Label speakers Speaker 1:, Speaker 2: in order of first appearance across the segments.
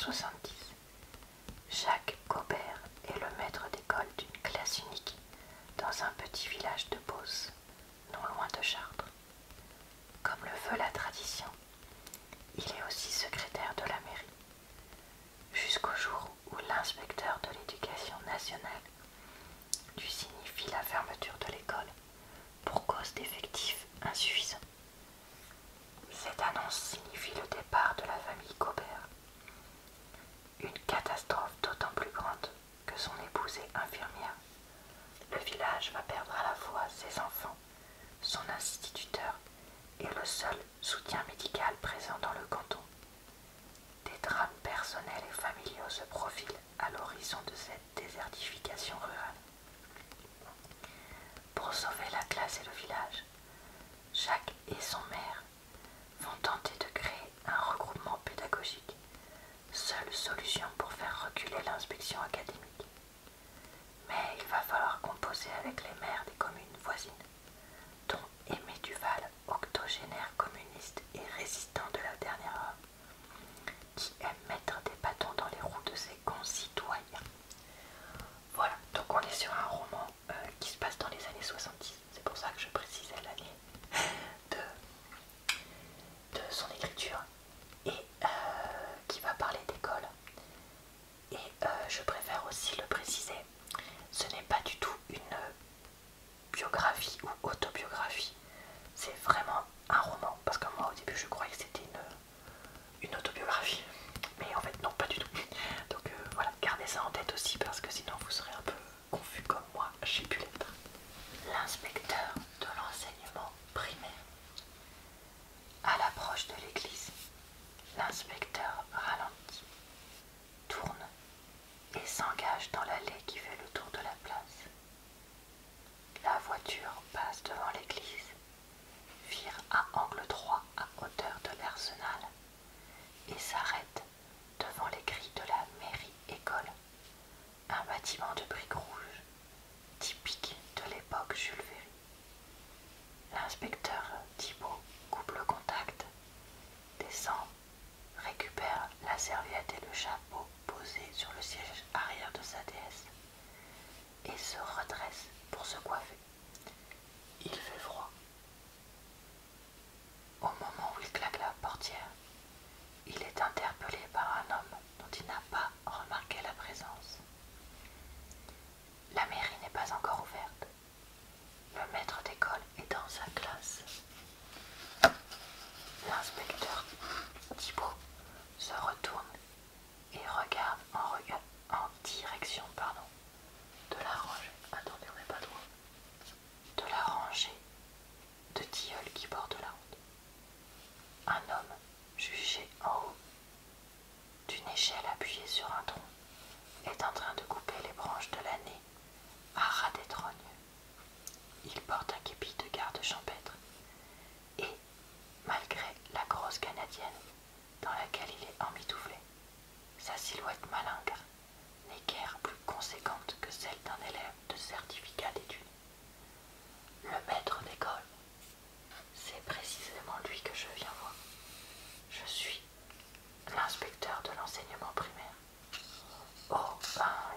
Speaker 1: 1970. Jacques Gaubert est le maître d'école d'une classe unique dans un petit village de Beauce, non loin de Chartres. Comme le veut la tradition, il est aussi secrétaire de la mairie, jusqu'au jour où l'inspecteur de l'éducation nationale lui signifie la fermeture de l'école pour cause d'effectifs insuffisants. Cette annonce signifie le départ de la famille Gaubert. Une catastrophe d'autant plus grande que son épouse est infirmière. Le village va perdre à la fois ses enfants, son instituteur et le seul soutien médical présent dans le canton. Des drames personnels et familiaux se profilent à l'horizon de cette désertification rurale. Pour sauver la classe et le village, Jacques et son maire vont tenter de créer un regroupement pédagogique, seule solution pour faire reculer l'inspection académique. Mais il va falloir composer avec les maires des communes voisines, dont Aimé Duval, octogénaire communiste et résistant de la dernière heure, qui aime mettre des bâtons dans les roues de ses concitoyens. Voilà, donc on est sur un roman qui se passe dans les années 70, c'est pour ça que je précisais l'année de son écriture, et qui va parler d'école. Et je préfère aussi le préciser, ce n'est pas du tout une biographie ou autobiographie, c'est vraiment un roman, parce que moi au début je croyais que c'était une autobiographie, mais en fait non, pas du tout. Donc voilà, gardez ça en tête aussi, parce que sinon vous serez un peu confus comme moi j'ai pu l'être. L'inspecteur de l'enseignement primaire. À l'approche de l'église, l'inspecteur ralentit, tourne et s'engage dans l'allée qui fait le tour de la place. La voiture passe devant l'église, vire à angle droit à hauteur de l'Arsenal et s'arrête devant les grilles de la mairie-école, un bâtiment de briques rouges, typique de l'époque Jules Ferry. L'inspecteur Thibault coupe le contact, descend, récupère la serviette et le chapeau posés sur le siège arrière de sa déesse et se redresse pour se coiffer. Il fait froid. Au moment où il claque la portière, il est interpellé par un homme dont il n'a pas remarqué la présence. La mairie n'est pas encore ouverte. Le maître d'école est dans sa classe. L'inspecteur Thibault se retourne et regarde en direction de la rangée. Attendez, on n'est pas loin. De la rangée de tilleuls qui borde la route. Un homme jugé en haut d'une échelle appuyée sur un tronc est en train de couper les branches de l'année à ras d'étrogne. Il porte un képi de garde champêtre et, malgré la grosse canadienne dans laquelle il est emmitouflé, sa silhouette malingre n'est guère plus conséquente que celle d'un élève de certificat d'études. Le maître d'école, c'est précisément lui que je viens voir. Je suis l'inspecteur de l'enseignement primaire. Oh,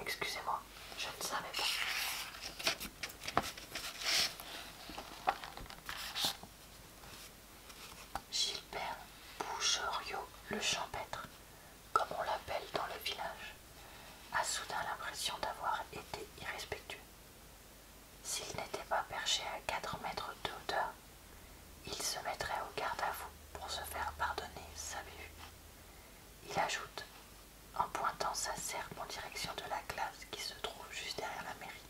Speaker 1: excusez-moi, je ne savais pas. Gilbert Boucheriot le champêtre, comme on l'appelle dans le village, a soudain l'impression d'avoir été irrespectueux. S'il n'était pas perché à 4 mètres de hauteur, il se mettrait au garde à vous pour se faire pardonner sa bévue. Il ajoute, en pointant sa serpe en direction de la classe qui se trouve juste derrière la mairie.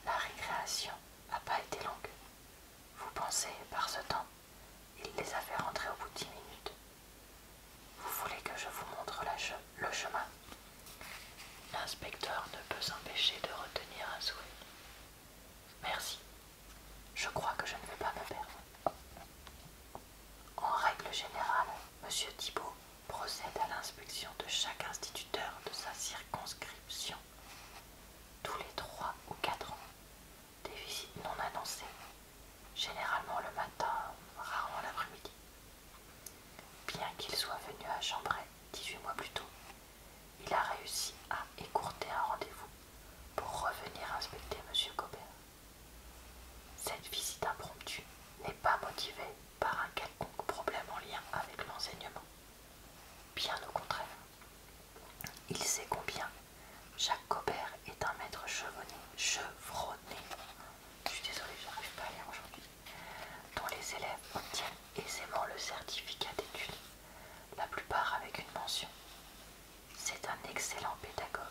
Speaker 1: La récréation n'a pas été longue. Vous pensez, par ce temps, il les a fait rentrer au bout de 10 minutes. Vous voulez que je vous montre le chemin? L'inspecteur ne peut s'empêcher de retenir un sourire. Merci. Je crois que je ne vais pas me perdre. En règle générale, M. Thibault procède à l'inspection de chaque instituteur de sa circonscription, tous les 3 ou 4 ans. Des visites non annoncées, généralement le matin, rarement l'après-midi. Bien qu'il soit venu à Chambray 18 mois plus certificats d'études, la plupart avec une mention. C'est un excellent pédagogue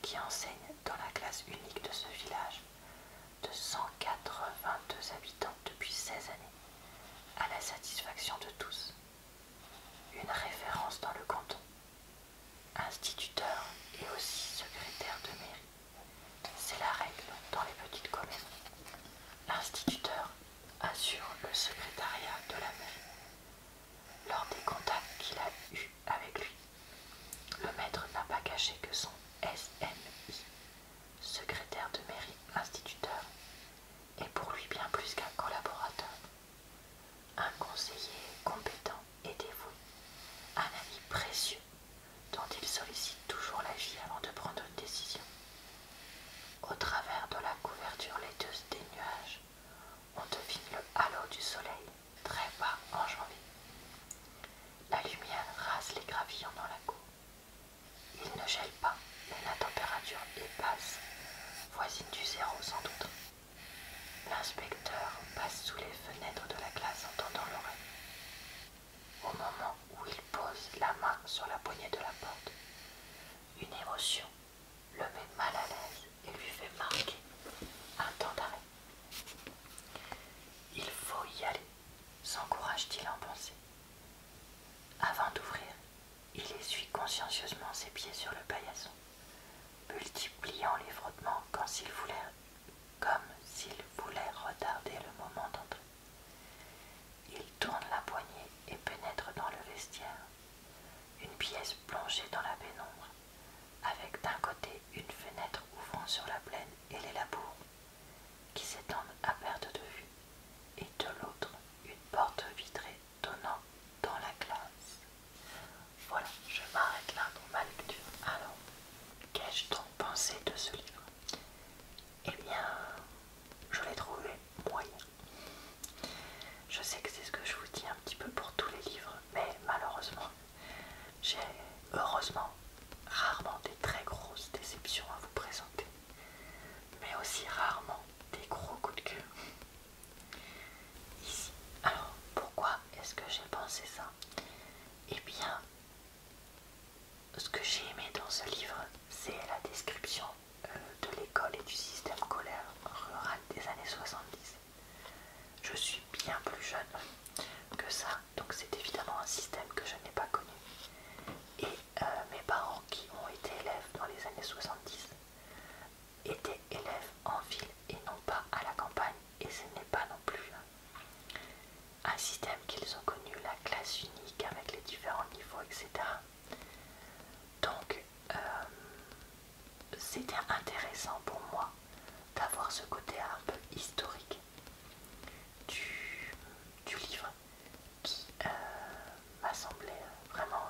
Speaker 1: qui enseigne dans la classe unique de ce village de 182 habitants depuis 16 années, à la satisfaction de tous. Une référence dans le canton, instituteur et aussi secrétaire de mairie. C'est la règle dans les petites communes. L'instituteur assure le secrétariat de la mairie. Lors des contacts qu'il a eus avec lui, le maître n'a pas caché que son SMI, secrétaire de mairie instituteur, est pour lui bien plus qu'un collaborateur, un conseiller compétent et dévoué, un ami précieux dont il sollicite toujours l'avis avant de prendre une décision. Au travers de la couverture laiteuse des nuages, on devine le halo du soleil, très bas en janvier. La lumière rase les gravillons dans la cour. Il ne gèle pas, mais la température est basse, voisine du zéro sans doute. L'inspecteur passe sous les fenêtres de la classe en tendant l'oreille. Au moment où il pose la main sur la poignée de la porte, une émotion le met mal à l'aise et lui fait marquer un temps d'arrêt. Il faut y aller, s'encourage-t-il en pensée. Avant d'ouvrir, il essuie consciencieusement ses pieds sur le paillasson, multipliant les frottements comme s'il voulait retarder le moment d'entrer. Il tourne la poignée et pénètre dans le vestiaire, une pièce plongée dans la pénombre, avec d'un côté une fenêtre ouvrant sur la plaine et les labours, qui s'étendent à perte de vue, et de l'autre une porte vitrée donnant dans la classe. Voilà, je m'arrête là dans ma lecture. Alors, qu'ai-je donc pensé de ce livre? Eh bien, je l'ai trouvé moyen. Je sais que c'est ce que je vous dis un petit peu pour tous les livres, mais malheureusement, j'ai heureusement rarement des très grosses déceptions à vous présenter, mais aussi rarement des gros coups de cœur. Ici. Alors, pourquoi est-ce que j'ai pensé ça? Eh bien, ce que j'ai aimé dans ce livre, c'est la description de l'école et du système scolaire rural des années 70. Je suis bien plus jeune que ça, donc c'est évidemment un système que je n'ai pas connu. Et mes parents qui ont été élèves dans les années 70 étaient élèves en ville et non pas à la campagne, et ce n'est pas non plus un système qu'ils ont connu, la classe unique avec les différents niveaux, etc. Donc c'était intéressant pour moi d'avoir ce côté un peu historique du livre qui m'a semblé vraiment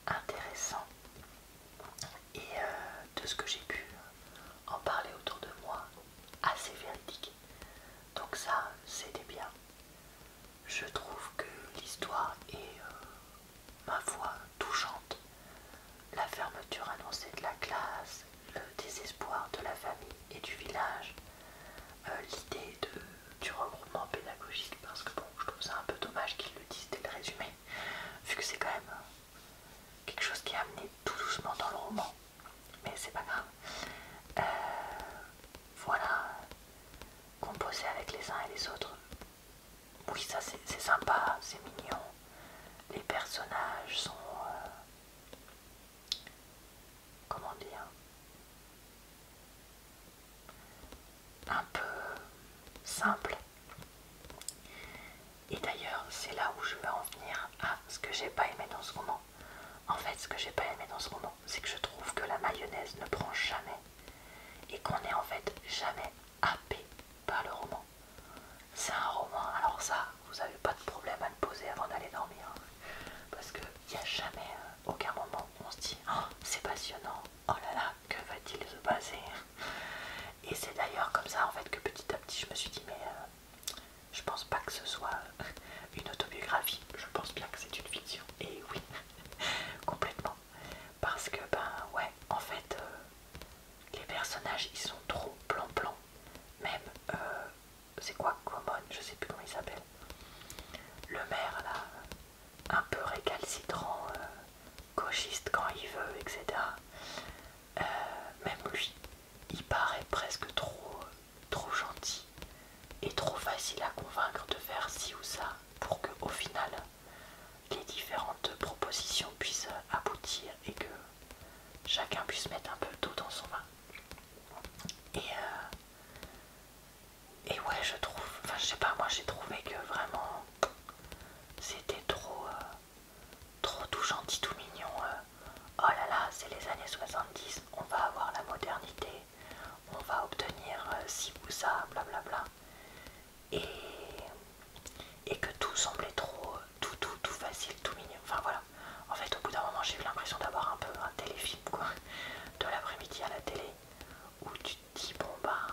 Speaker 1: intéressant, et de ce que j'ai pu en parler autour de moi, assez véridique. Donc ça, c'était bien. Je trouve que l'histoire est, ma foi, touchante. La fermeture annoncée de la classe, le désespoir de la famille et du village, l'idée du regroupement pédagogique, parce que bon, je trouve ça un peu dommage qu'ils le disent dès le résumé, vu que c'est quand même quelque chose qui est amené tout doucement dans le roman, mais c'est pas grave. Voilà, composer avec les uns et les autres, oui, ça c'est sympa, c'est mignon. Les personnages sont, comment dire, un peu simples. Et d'ailleurs, c'est là où je veux en venir à ce que j'ai pas aimé dans ce roman. En fait, ce que j'ai pas aimé dans ce roman, c'est que je trouve que la mayonnaise ne prend jamais, et qu'on est en fait jamais happé par le roman. C'est un roman, alors ça, vous n'avez pas de problème à le poser avant d'aller dormir, hein, parce qu'il n'y a jamais aucun moment où on se dit oh, c'est passionnant, oh là là, que va-t-il se passer? Et c'est d'ailleurs comme ça en fait que petit à petit je me suis dit mais je pense pas que ce soit une autobiographie, je pense bien que c'est une fiction. Et oui, complètement, parce que ben ouais, en fait les personnages ils sont trop plan-plan, même c'est quoi Common, je sais plus comment il s'appelle, gauchiste quand il veut, etc. Même lui, il paraît presque trop gentil et trop facile à convaincre de faire ci ou ça pour que au final les différentes propositions puissent aboutir et que chacun puisse mettre un peu d'eau dans son vin. Et ouais, je trouve, enfin je sais pas, moi j'ai trouvé que vraiment c'était trop tout gentil, tout mignon. Oh là là, c'est les années 70, on va avoir la modernité, on va obtenir ci ou ça, blablabla. Et, et que tout semblait tout facile, tout mignon. Enfin voilà. En fait, au bout d'un moment, j'ai eu l'impression d'avoir un peu un téléfilm, quoi, de l'après-midi à la télé, où tu te dis, bon bah,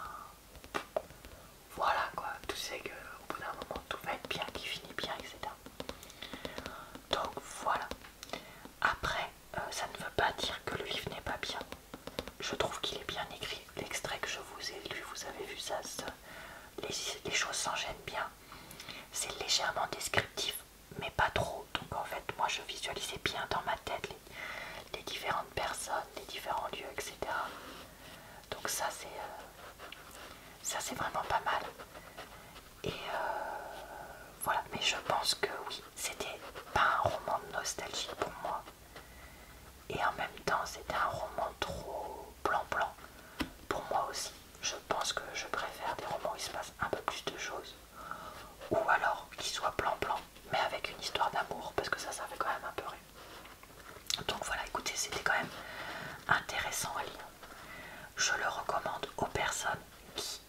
Speaker 1: voilà quoi, tu sais qu'au bout d'un moment, tout va être bien, qui finit bien, etc. Donc voilà. Après, ça ne veut pas dire que le livre n'est pas bien. Je trouve qu'il est bien écrit. L'extrait que je vous ai lu, vous avez vu ça, les choses s'enchaînent bien. C'est légèrement descriptif, mais pas trop. Donc en fait, moi je visualisais bien dans ma tête les différentes personnes, les différents lieux, etc. Donc ça c'est vraiment pas mal. Et voilà, mais je pense que oui, c'était pas un roman nostalgique pour moi. Et en même temps, c'était un roman trop blanc-blanc pour moi aussi. Je pense que je préfère des romans où il se passe un peu plus de choses. Ou alors qu'ils soient blanc-blanc, mais avec une histoire d'amour, parce que ça fait quand même un peu rire. Donc voilà, écoutez, c'était quand même intéressant à lire. Je le recommande aux personnes qui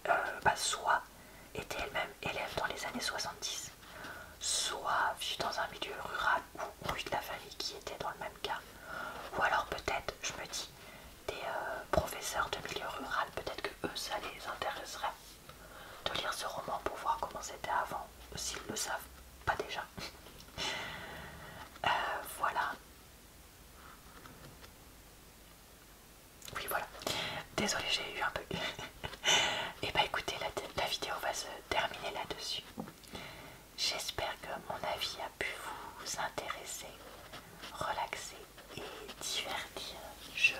Speaker 1: soit étaient elles-mêmes élèves dans les années 70, soit vivent dans un milieu rural ou ont eu de la famille qui était dans le même cas. Ou alors peut-être, je me dis, des professeurs de milieu rural, peut-être que eux, ça les intéresserait de lire ce roman pour voir comment c'était avant, s'ils le savent pas déjà. Voilà. Oui, voilà. Désolée, j'ai eu un bug. Et bah écoutez, la vidéo va se terminer là-dessus. J'espère que mon avis a pu vous intéresser, relaxer et divertir. Je